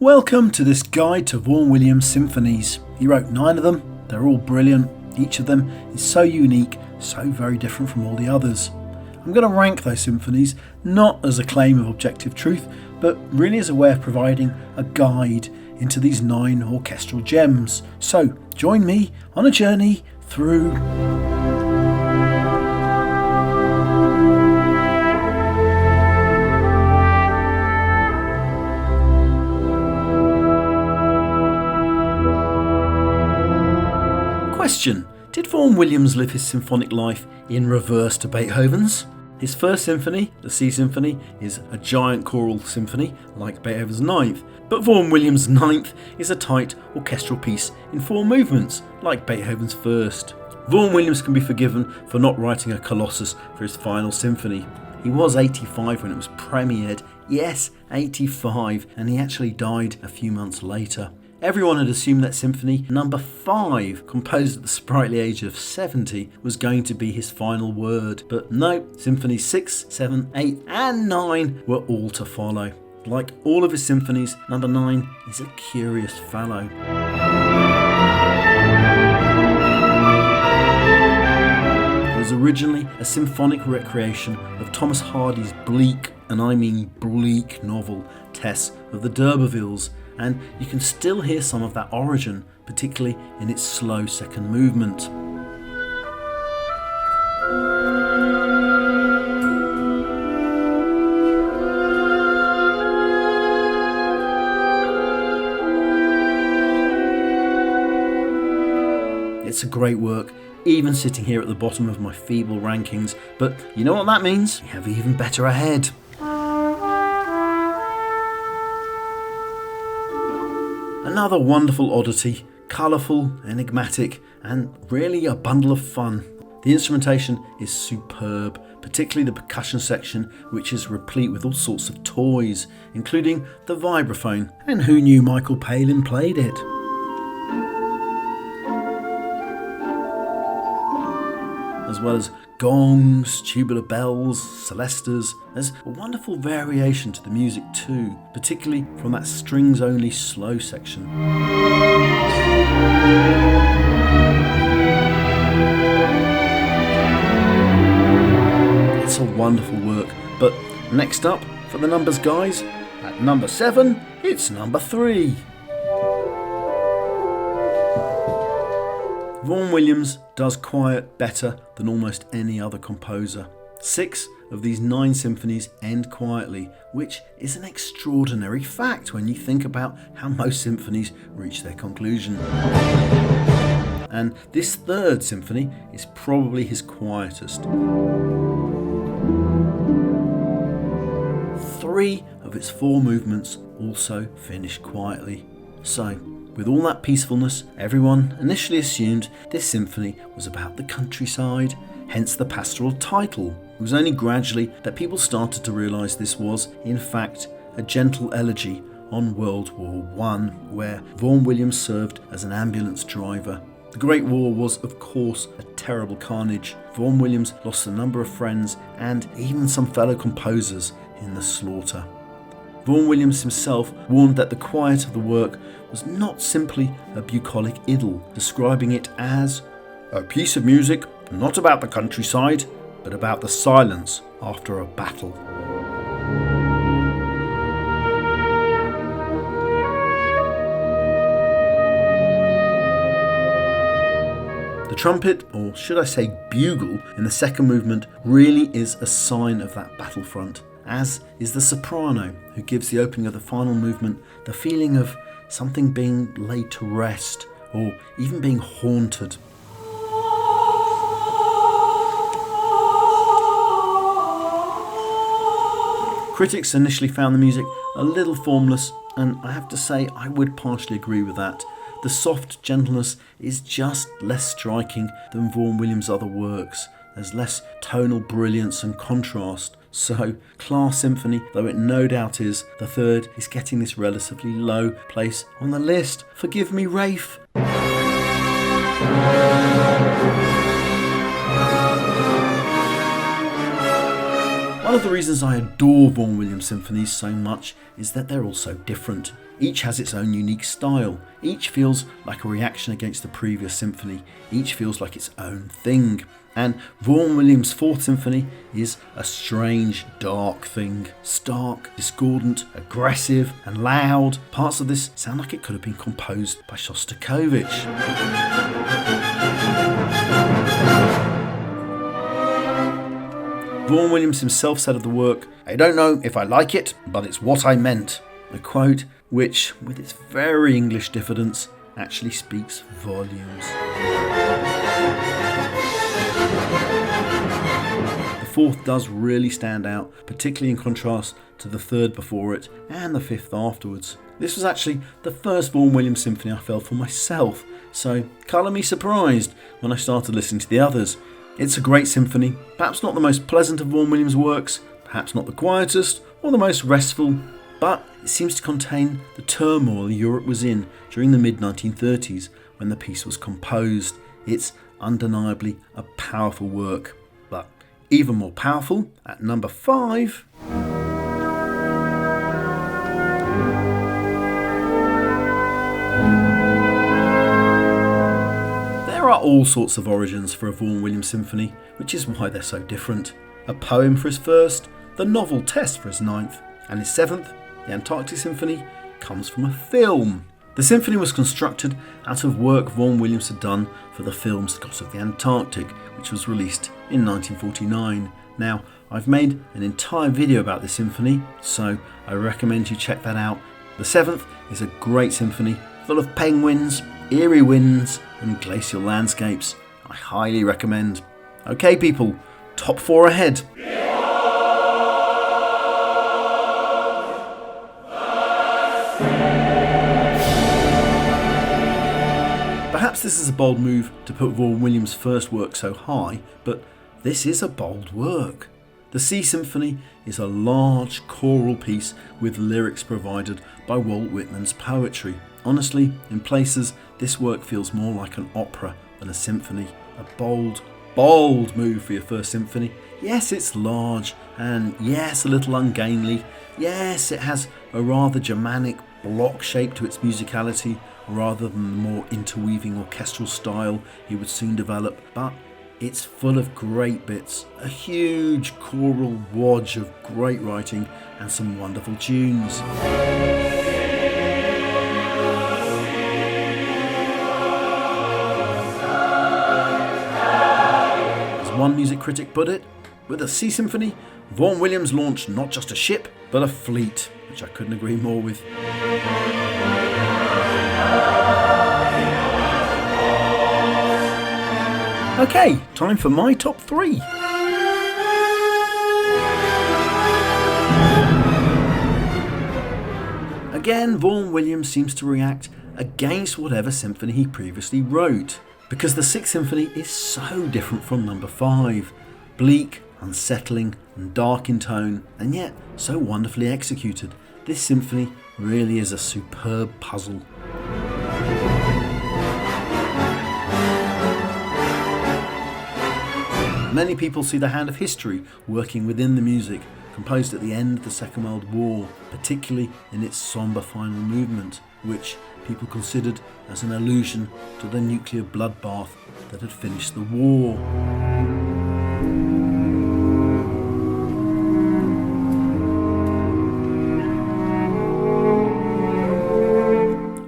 Welcome to this guide to Vaughan Williams symphonies. He wrote 9 of them, they're all brilliant. Each of them is so unique, so very different from all the others. I'm going to rank those symphonies not as a claim of objective truth, but really as a way of providing a guide into these 9 orchestral gems. So join me on a journey through Question. Did Vaughan Williams live his symphonic life in reverse to Beethoven's? His first symphony, the C Symphony, is a giant choral symphony like Beethoven's Ninth, but Vaughan Williams' Ninth is a tight orchestral piece in 4 movements like Beethoven's First. Vaughan Williams can be forgiven for not writing a Colossus for his final symphony. He was 85 when it was premiered, yes, 85, and he actually died a few months later. Everyone had assumed that Symphony number 5, composed at the sprightly age of 70, was going to be his final word. But no, Symphonies 6, 7, 8 and 9 were all to follow. Like all of his symphonies, number 9 is a curious fellow. It was originally a symphonic recreation of Thomas Hardy's bleak, and I mean bleak, novel Tess of the D'Urbervilles, and you can still hear some of that origin, particularly in its slow second movement. It's a great work, even sitting here at the bottom of my feeble rankings, but you know what that means? You have even better ahead. Another wonderful oddity, colourful, enigmatic, and really a bundle of fun. The instrumentation is superb, particularly the percussion section, which is replete with all sorts of toys, including the vibraphone, and who knew Michael Palin played it? As well as gongs, tubular bells, celestas. There's a wonderful variation to the music too, particularly from that strings only slow section. It's a wonderful work, but next up for the numbers guys, at number 7, it's number 3. Vaughan Williams does quiet better than almost any other composer. 6 of these 9 symphonies end quietly, which is an extraordinary fact when you think about how most symphonies reach their conclusion. And this 3rd symphony is probably his quietest. 3 of its 4 movements also finish quietly. So, with all that peacefulness, everyone initially assumed this symphony was about the countryside, hence the pastoral title. It was only gradually that people started to realise this was, in fact, a gentle elegy on World War I, where Vaughan Williams served as an ambulance driver. The Great War was, of course, a terrible carnage. Vaughan Williams lost a number of friends and even some fellow composers in the slaughter. Vaughan Williams himself warned that the quiet of the work was not simply a bucolic idyll, describing it as a piece of music not about the countryside, but about the silence after a battle. The trumpet, or should I say bugle, in the second movement really is a sign of that battlefront, as is the soprano, who gives the opening of the final movement the feeling of something being laid to rest, or even being haunted. Critics initially found the music a little formless, and I have to say I would partially agree with that. The soft gentleness is just less striking than Vaughan Williams' other works. There's less tonal brilliance and contrast. So, class symphony, though it no doubt is, the 3rd is getting this relatively low place on the list. Forgive me, Rafe. One of the reasons I adore Vaughan Williams symphonies so much is that they're all so different. Each has its own unique style. Each feels like a reaction against the previous symphony. Each feels like its own thing. And Vaughan Williams' Fourth Symphony is a strange, dark thing. Stark, discordant, aggressive and loud. Parts of this sound like it could have been composed by Shostakovich. Vaughan Williams himself said of the work, "I don't know if I like it, but it's what I meant." A quote which, with its very English diffidence, actually speaks volumes. The fourth does really stand out, particularly in contrast to the third before it and the fifth afterwards. This was actually the first Vaughan Williams symphony I felt for myself, so colour me surprised when I started listening to the others. It's a great symphony, perhaps not the most pleasant of Vaughan Williams' works, perhaps not the quietest or the most restful, but it seems to contain the turmoil Europe was in during the mid-1930s when the piece was composed. It's undeniably a powerful work, but even more powerful, at number 5... There are all sorts of origins for a Vaughan Williams symphony, which is why they're so different. A poem for his first, the novel Test for his ninth, and his seventh, the Antarctic Symphony, comes from a film. The symphony was constructed out of work Vaughan Williams had done for the film Scott of the Antarctic, which was released in 1949. Now, I've made an entire video about this symphony, so I recommend you check that out. The seventh is a great symphony, full of penguins, eerie winds and glacial landscapes. I highly recommend. Okay people, top 4 ahead. Perhaps this is a bold move to put Vaughan Williams' first work so high, but this is a bold work. The Sea Symphony is a large choral piece with lyrics provided by Walt Whitman's poetry. Honestly, in places, this work feels more like an opera than a symphony. A bold move for your first symphony. Yes, it's large, and yes, a little ungainly. Yes, it has a rather Germanic block shape to its musicality, rather than the more interweaving orchestral style he would soon develop, but it's full of great bits, a huge choral wodge of great writing and some wonderful tunes. As one music critic put it, with the Sea Symphony, Vaughan Williams launched not just a ship, but a fleet, which I couldn't agree more with. Okay, time for my top 3. Again, Vaughan Williams seems to react against whatever symphony he previously wrote, because the Sixth Symphony is so different from number 5. Bleak, unsettling and dark in tone, and yet so wonderfully executed. This symphony really is a superb puzzle. Many people see the hand of history working within the music, composed at the end of the Second World War, particularly in its sombre final movement, which people considered as an allusion to the nuclear bloodbath that had finished the war.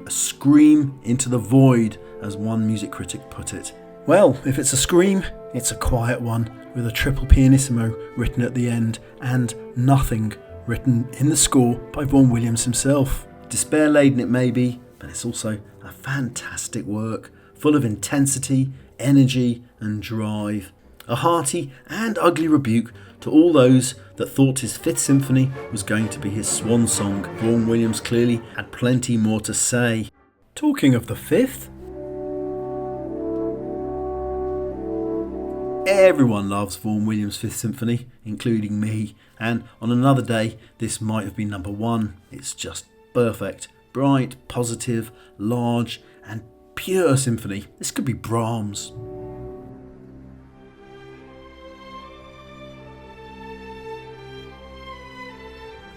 A scream into the void, as one music critic put it. Well, if it's a scream, it's a quiet one, with a triple pianissimo written at the end, and nothing written in the score by Vaughan Williams himself. Despair-laden it may be, but it's also a fantastic work, full of intensity, energy and drive. A hearty and ugly rebuke to all those that thought his Fifth Symphony was going to be his swan song. Vaughan Williams clearly had plenty more to say. Talking of the Fifth, everyone loves Vaughan Williams' Fifth Symphony, including me, and on another day this might have been number 1. It's just perfect. Bright, positive, large and pure symphony. This could be Brahms.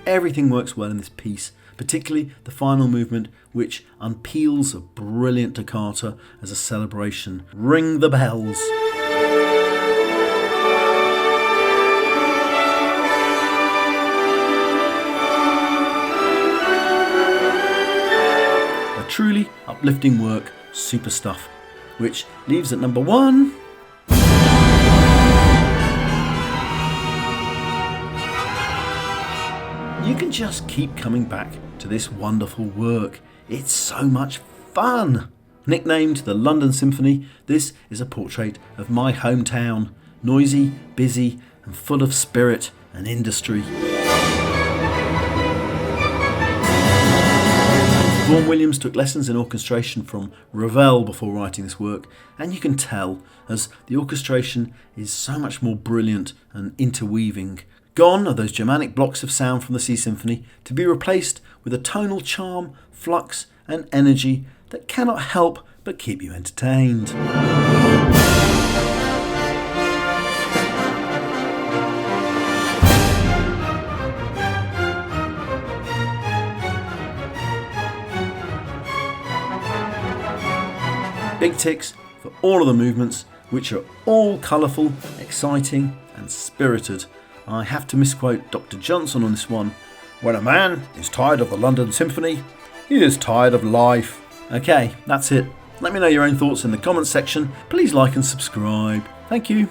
Everything works well in this piece, particularly the final movement, which unpeels a brilliant toccata as a celebration. Ring the bells! A truly uplifting work, super stuff, which leaves at number 1. You can just keep coming back to this wonderful work. It's so much fun. Nicknamed the London Symphony, this is a portrait of my hometown, noisy, busy and full of spirit and industry. Vaughan Williams took lessons in orchestration from Ravel before writing this work, and you can tell as the orchestration is so much more brilliant and interweaving. Gone are those Germanic blocks of sound from the Sea Symphony, to be replaced with a tonal charm, flux and energy that cannot help but keep you entertained. Big ticks for all of the movements, which are all colourful, exciting and spirited. I have to misquote Dr. Johnson on this one. When a man is tired of the London Symphony, he is tired of life. Okay, that's it. Let me know your own thoughts in the comments section. Please like and subscribe. Thank you.